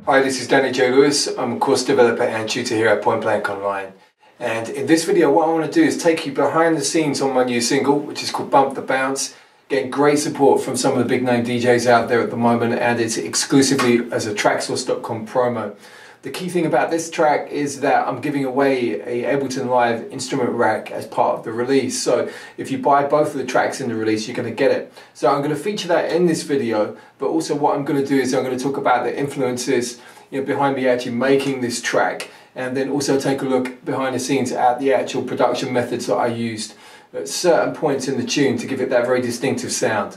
Hi, this is Danny J. Lewis. I'm a course developer and tutor here at Point Blank Online. And in this video, what I want to do is take you behind the scenes on my new single, which is called Bump the Bounce. Getting great support from some of the big name DJs out there at the moment, and it's exclusively as a Traxsource.com promo. The key thing about this track is that I'm giving away a Ableton Live instrument rack as part of the release. So if you buy both of the tracks in the release, you're going to get it. So I'm going to feature that in this video, but also what I'm going to do is I'm going to talk about the influences behind me actually making this track, and then also take a look behind the scenes at the actual production methods that I used at certain points in the tune to give it that very distinctive sound.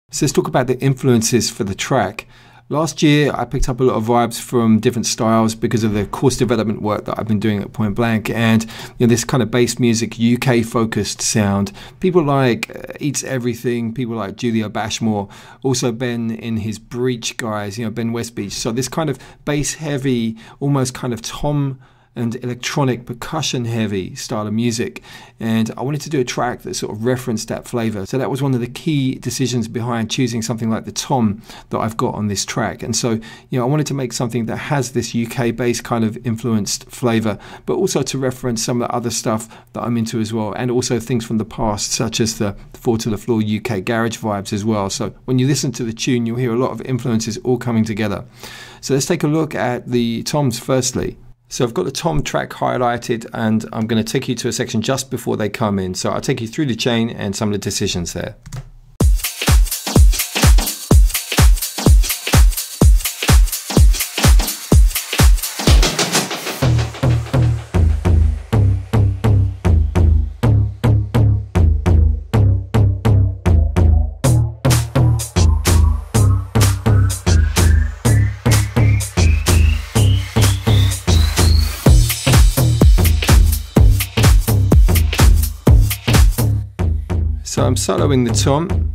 So let's talk about the influences for the track. Last year I picked up a lot of vibes from different styles because of the course development work that I've been doing at Point Blank, and this kind of bass music, UK focused sound. People like Eats Everything, people like Julia Bashmore, also Ben in his Breach guys, Ben Westbeach. So this kind of bass heavy, almost kind of tom and electronic percussion heavy style of music, and I wanted to do a track that sort of referenced that flavour. So that was one of the key decisions behind choosing something like the tom that I've got on this track. And so I wanted to make something that has this UK bass kind of influenced flavour, but also to reference some of the other stuff that I'm into as well, and also things from the past such as the 4 to the floor UK garage vibes as well. So when you listen to the tune, you'll hear a lot of influences all coming together. So let's take a look at the toms firstly. So I've got the tom track highlighted, and I'm going to take you to a section just before they come in. So I'll take you through the chain and some of the decisions there. So I'm soloing the tom,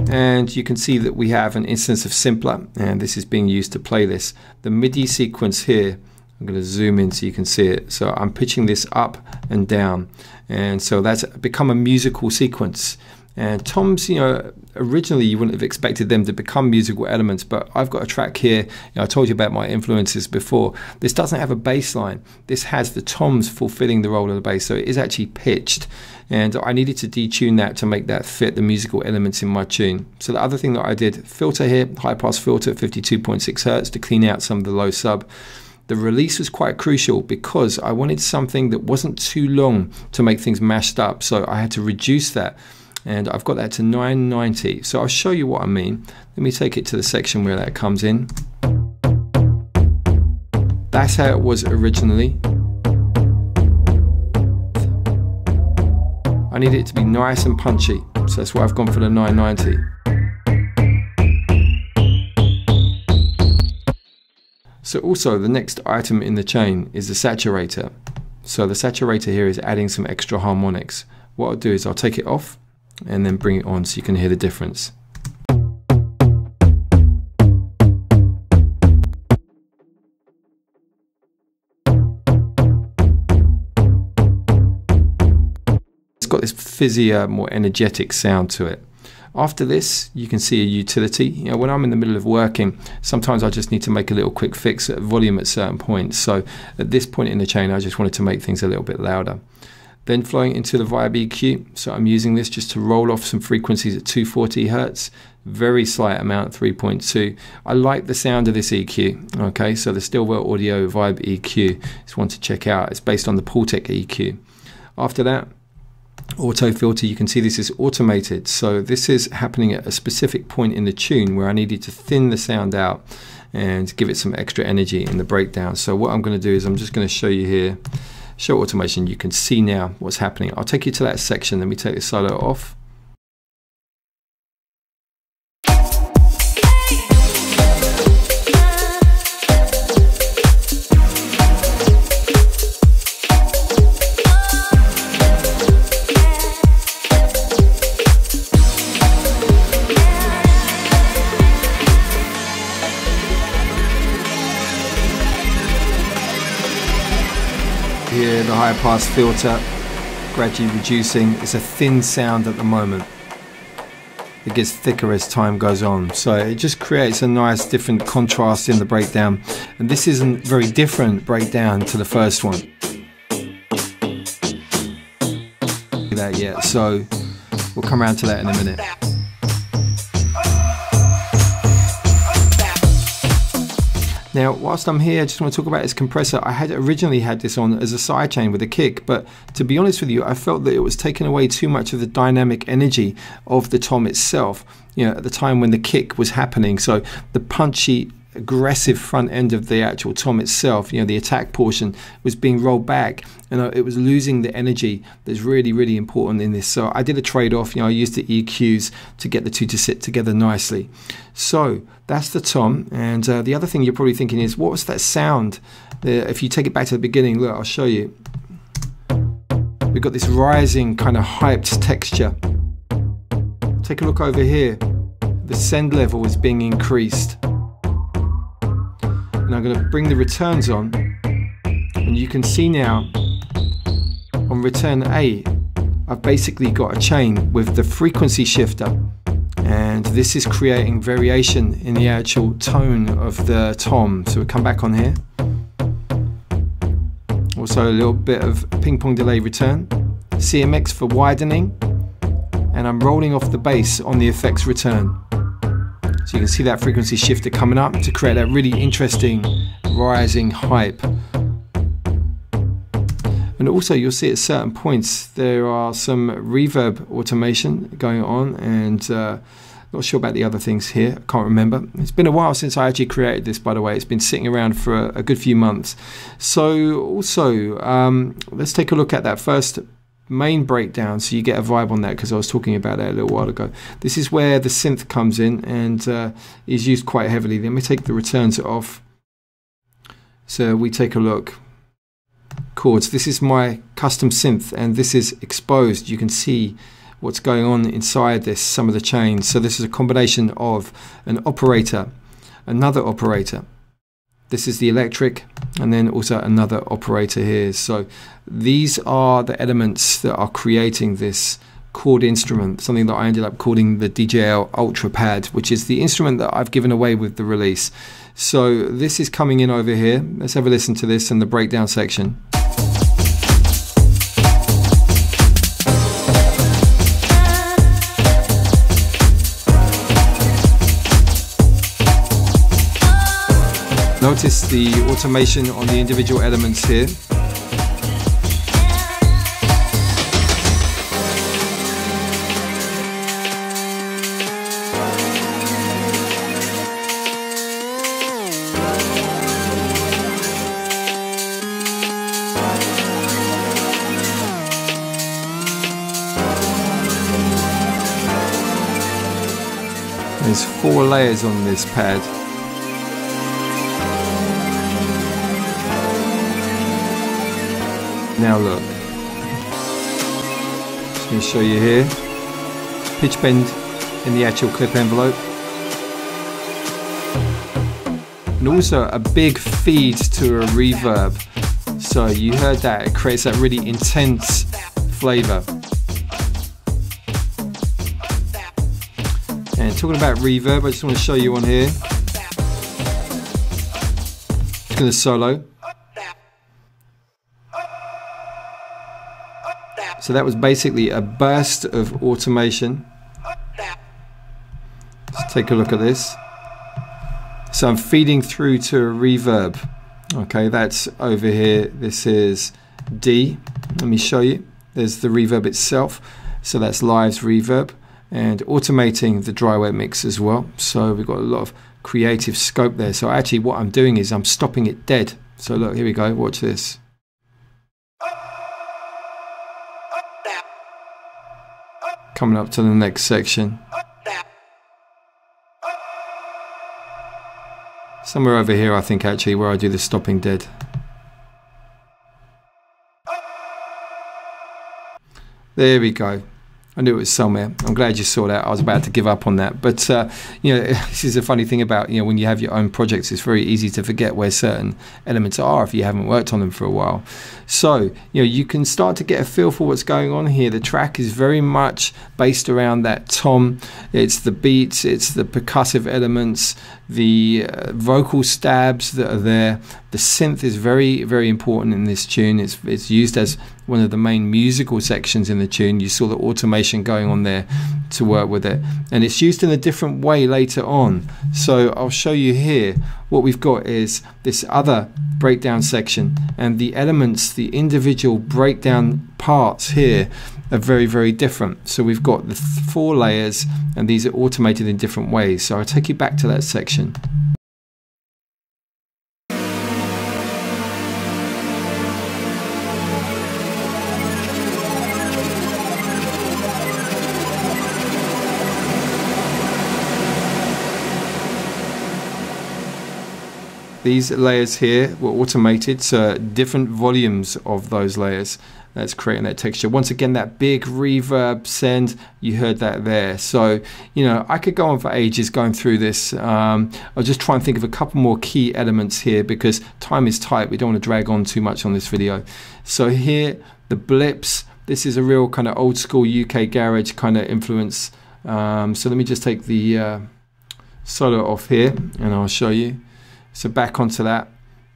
and you can see that we have an instance of simpler, and this is being used to play this. The MIDI sequence here, I'm going to zoom in so you can see it. So I'm pitching this up and down, and so that's become a musical sequence. And toms, originally you wouldn't have expected them to become musical elements, but I've got a track here. I told you about my influences before. This doesn't have a bass line. This has the toms fulfilling the role of the bass, so it is actually pitched. And I needed to detune that to make that fit the musical elements in my tune. So the other thing that I did, filter here, high pass filter at 52.6 Hertz to clean out some of the low sub. The release was quite crucial because I wanted something that wasn't too long to make things mashed up, so I had to reduce that. And I've got that to 990. So I'll show you what I mean. Let me take it to the section where that comes in. That's how it was originally. I need it to be nice and punchy, so that's why I've gone for the 990. So also the next item in the chain is the saturator. So the saturator here is adding some extra harmonics. What I'll do is I'll take it off and then bring it on so you can hear the difference. It's got this fizzier, more energetic sound to it. After this, you can see a utility. When I'm in the middle of working, sometimes I just need to make a little quick fix at volume at certain points. So at this point in the chain, I just wanted to make things a little bit louder. Then flowing into the vibe EQ, so I'm using this just to roll off some frequencies at 240 Hertz, very slight amount, 3.2. I like the sound of this EQ, okay, so the Stillwell Audio Vibe EQ is one to check out. It's based on the Pultec EQ. After that, auto filter, you can see this is automated, so this is happening at a specific point in the tune where I needed to thin the sound out and give it some extra energy in the breakdown. So what I'm going to do is I'm just going to show you here. Show automation, you can see now what's happening. I'll take you to that section. Let me take the solo off. Here, the high pass filter gradually reducing. It's a thin sound at the moment. it gets thicker as time goes on. So it just creates a nice different contrast in the breakdown. And this isn't very different breakdown to the first one. That yet, so we'll come around to that in a minute. Now, whilst I'm here, I just want to talk about this compressor. I had originally had this on as a sidechain with a kick, but to be honest with you, I felt that it was taking away too much of the dynamic energy of the tom itself, you know, at the time when the kick was happening. So the punchy, aggressive front end of the actual tom itself, you know, the attack portion was being rolled back, and it was losing the energy that's really, really important in this. So I did a trade-off. You know, I used the EQs to get the two to sit together nicely. So that's the tom. And the other thing you're probably thinking is, what was that sound? If you take it back to the beginning, look, I'll show you. We've got this rising kind of hyped texture. Take a look over here. The send level is being increased. And I'm going to bring the returns on, and you can see now on return A, I've basically got a chain with the frequency shifter, and this is creating variation in the actual tone of the tom. So we'll come back on here. Also a little bit of ping pong delay return, CMX for widening, and I'm rolling off the bass on the effects return. So you can see that frequency shifter coming up to create that really interesting rising hype. And also you'll see at certain points there are some reverb automation going on, and not sure about the other things here, I can't remember. It's been a while since I actually created this, by the way. It's been sitting around for a good few months. So also, let's take a look at that first main breakdown so you get a vibe on that, because I was talking about that a little while ago. This is where the synth comes in and is used quite heavily. Let me take the returns off. So we take a look. Chords. This is my custom synth, and this is exposed. You can see what's going on inside this, some of the chains. So this is a combination of an operator, another operator. This is the electric, and then also another operator here. So these are the elements that are creating this chord instrument, something that I ended up calling the DJL Ultra Pad, which is the instrument that I've given away with the release. So this is coming in over here. Let's have a listen to this in the breakdown section. Notice the automation on the individual elements here. There's 4 layers on this pad. Now look, just going to show you here, pitch bend in the actual clip envelope, and also a big feed to a reverb. So you heard that, it creates that really intense flavor. And talking about reverb, I just want to show you one here. Just going to solo. So that was basically a burst of automation. Let's take a look at this. So I'm feeding through to a reverb. Okay, that's over here. This is D. Let me show you. There's the reverb itself. So that's Live's reverb, and automating the dry wet mix as well. So we've got a lot of creative scope there. So actually what I'm doing is I'm stopping it dead. So look, here we go. Watch this. Coming up to the next section. Somewhere over here, I think, actually, where I do the stopping dead. There we go. I knew it was somewhere. I'm glad you saw that. I was about to give up on that. But, this is a funny thing about, when you have your own projects, it's very easy to forget where certain elements are if you haven't worked on them for a while. So, you can start to get a feel for what's going on here. The track is very much based around that tom. It's the beats, it's the percussive elements, the vocal stabs that are there. The synth is very, very important in this tune. It's used as one of the main musical sections in the tune. You saw the automation going on there to work with it, and it's used in a different way later on. So I'll show you here. What we've got is this other breakdown section, and the elements, the individual breakdown parts here are very, very different. So we've got the 4 layers, and these are automated in different ways. So I'll take you back to that section. These layers here were automated, so different volumes of those layers. That's creating that texture. Once again, that big reverb send, you heard that there. So, I could go on for ages going through this. I'll just try and think of a couple more key elements here because time is tight. We don't want to drag on too much on this video. So here, the blips. This is a real kind of old school UK garage kind of influence. So let me just take the solo off here and I'll show you. So back onto that.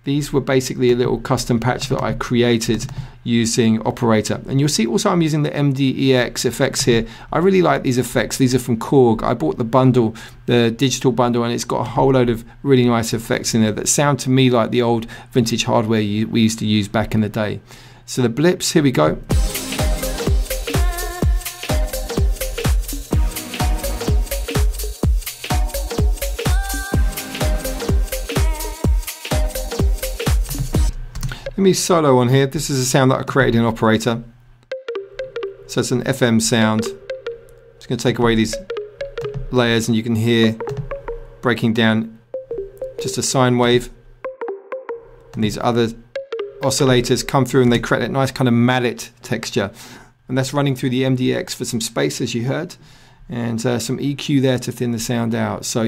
These were basically a little custom patch that I created using Operator. And you'll see also I'm using the MDEX effects here. I really like these effects. These are from Korg. I bought the bundle, the digital bundle, and it's got a whole load of really nice effects in there that sound to me like the old vintage hardware we used to use back in the day. So the blips, here we go. Let me solo on here. This is a sound that I created in Operator. So it's an FM sound. Just going to take away these layers and you can hear breaking down just a sine wave. And these other oscillators come through and they create that nice kind of mallet texture. And that's running through the MDX for some space, as you heard. And some EQ there to thin the sound out. So,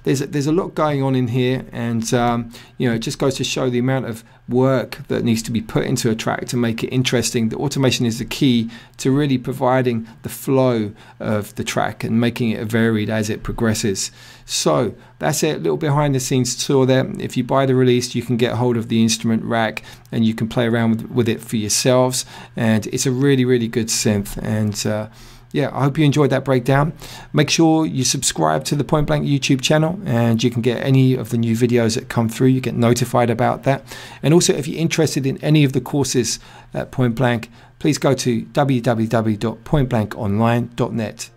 there's a lot going on in here, and it just goes to show the amount of work that needs to be put into a track to make it interesting. The automation is the key to really providing the flow of the track and making it varied as it progresses. So that's it, a little behind the scenes tour there. If you buy the release, you can get hold of the instrument rack and you can play around with it for yourselves. And it's a really, really good synth. And yeah, I hope you enjoyed that breakdown. Make sure you subscribe to the Point Blank YouTube channel and you can get any of the new videos that come through. You get notified about that. And also, if you're interested in any of the courses at Point Blank, please go to www.pointblankonline.net.